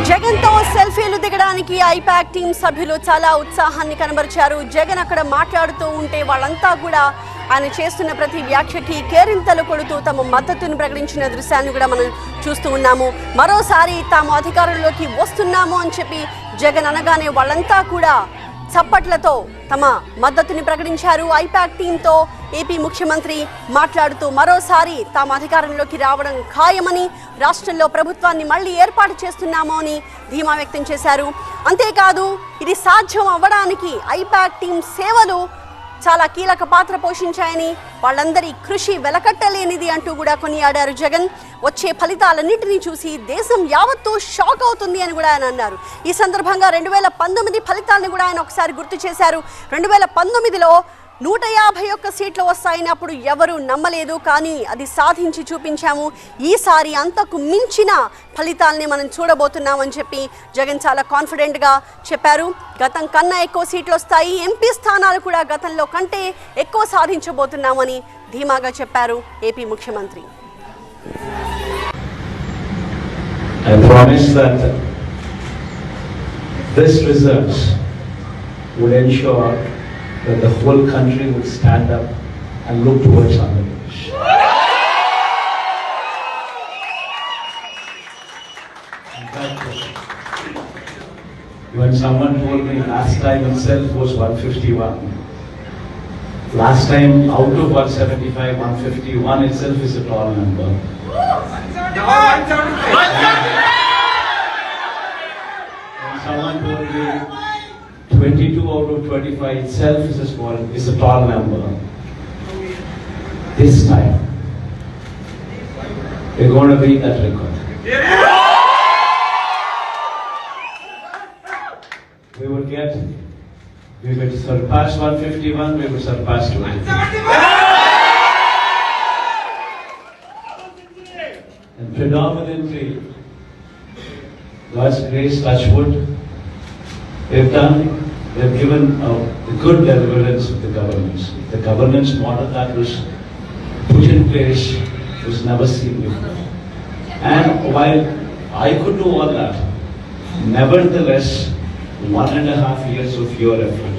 జగన్ తో సెల్ఫీలు దిగడానికి ఐపాక్ టీం సభ్యులు చాలా ఉత్సాహాన్ని కనబరిచారు. జగన్ అక్కడ మాట్లాడుతూ ఉంటే వాళ్ళంతా కూడా ఆయన చేస్తున్న ప్రతి వ్యాఖ్యకి కేరింతలు కొడుతూ తమ మద్దతును ప్రకటించిన దృశ్యాన్ని కూడా మనం చూస్తూ ఉన్నాము. మరోసారి తాము అధికారంలోకి వస్తున్నాము అని చెప్పి జగన్ అనగానే వాళ్ళంతా కూడా చప్పట్లతో తమ మద్దతుని ప్రకటించారు. ఐపాక్ టీంతో ఏపీ ముఖ్యమంత్రి మాట్లాడుతూ మరోసారి తాము అధికారంలోకి రావడం ఖాయమని, రాష్ట్రంలో ప్రభుత్వాన్ని మళ్లీ ఏర్పాటు చేస్తున్నాము అని ధీమా వ్యక్తం చేశారు. అంతేకాదు ఇది సాధ్యం అవ్వడానికి ఐపాక్ టీం సేవలు చాలా కీలక పాత్ర పోషించాయని, వాళ్ళందరి కృషి వెలకట్టలేనిది అంటూ కూడా కొనియాడారు జగన్. వచ్చే ఫలితాలన్నింటినీ చూసి దేశం యావత్తూ షాక్ అవుతుంది అని కూడా ఆయన అన్నారు. ఈ సందర్భంగా 2019 ఫలితాలను కూడా ఆయన ఒకసారి గుర్తు చేశారు. 2019లో 151 సీట్లు వస్తాయని అప్పుడు ఎవరు నమ్మలేదు, కానీ అది సాధించి చూపించాము. ఈసారి అంతకు మించిన ఫలితాలని మనం చూడబోతున్నామని చెప్పి జగన్ చాలా కాన్ఫిడెంట్గా చెప్పారు. గతం కన్నా ఎక్కువ సీట్లు వస్తాయి, ఎంపీ స్థానాలు కూడా గతంలో కంటే ఎక్కువ సాధించబోతున్నామని ధీమాగా చెప్పారు ఏపీ ముఖ్యమంత్రి. I promise that this results would ensure that the whole country would stand up and look towards Andhra Pradesh. When someone told me last time itself was 151, last time out of 175, 151 itself is a tall number. When someone told me 22 out of 25 itself is a tall number. This time, we're going to beat that record. We will surpass 151, we will surpass 250. And predominantly, God's grace, touch wood, they've given a good deliverance of the governance. The governance model that was put in place was never seen before. And while I could do all that, nevertheless, 1.5 years of your effort